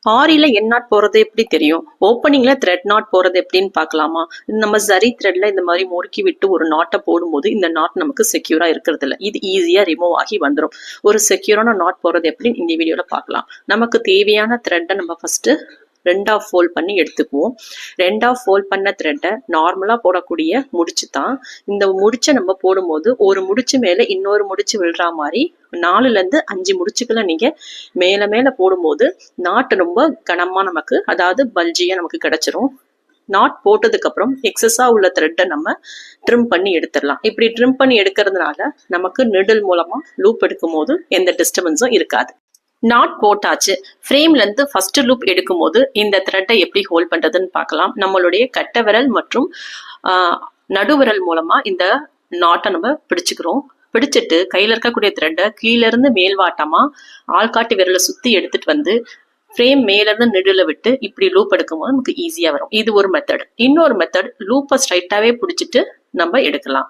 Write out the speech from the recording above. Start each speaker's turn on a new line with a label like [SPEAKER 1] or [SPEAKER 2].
[SPEAKER 1] ஆரியில என் not போறது எப்படி தெரியும்? ஓப்பனிங்ல த்ரெட் நாட் போறது எப்படின்னு பார்க்கலாமா? நம்ம சரி த்ரெட்ல இந்த மாதிரி முறுக்கி விட்டு ஒரு நாட்டை போடும்போது இந்த நாட் நமக்கு செக்யூரா இருக்கிறது இல்லை. இது ஈஸியா ரிமூவ் ஆகி வந்துடும். ஒரு செக்யூரான நாட் போறது எப்படின்னு இந்த வீடியோல பார்க்கலாம். நமக்கு தேவையான த்ரெட்டை நம்ம ஃபர்ஸ்ட் ரெண்டா ஃபோல்ட் பண்ணி எடுத்துக்குவோம். ரெண்டா ஃபோல்ட் பண்ண த்ரெட்டை நார்மலா போடக்கூடிய முடிச்சு தான். இந்த முடிச்சை நம்ம போடும்போது ஒரு முடிச்சு மேல இன்னொரு முடிச்சு விழுற மாதிரி 4ல இருந்து 5 முடிச்சுக்களை நீங்க மேல மேல போடும்போது நாட்டு ரொம்ப கனமா நமக்கு, அதாவது பல்ஜியா நமக்கு கிடைச்சிரும். நாட் போட்டதுக்கு அப்புறம் எக்ஸஸா உள்ள த்ரெட்டை நம்ம ட்ரிம் பண்ணி எடுத்துடலாம். இப்படி ட்ரிம் பண்ணி எடுக்கிறதுனால நமக்கு நிடில் மூலமா லூப் எடுக்கும் போது எந்த டிஸ்டர்பன்ஸும் இருக்காது. நாட் போட்டாச்சு. ஃப்ரேம்ல இருந்து ஃபர்ஸ்ட் லூப் எடுக்கும் போது இந்த த்ரெட்டை எப்படி ஹோல்ட் பண்றதுன்னு பார்க்கலாம். நம்மளுடைய கட்டை விரல் மற்றும் நடுவிரல் மூலமா இந்த நாட்டை நம்ம பிடிச்சுக்கிறோம். பிடிச்சிட்டு கையில இருக்கக்கூடிய த்ரெட்டை கீழே இருந்து மேல்வாட்டமா ஆள்காட்டி விரலை சுத்தி எடுத்துட்டு வந்து ஃப்ரேம் மேல இருந்து நெடுல விட்டு இப்படி லூப் எடுக்கும் போது நமக்கு ஈஸியா வரும். இது ஒரு மெத்தட். இன்னொரு மெத்தட், லூப்பை ஸ்ட்ரைட்டாவே பிடிச்சிட்டு நம்ம எடுக்கலாம்.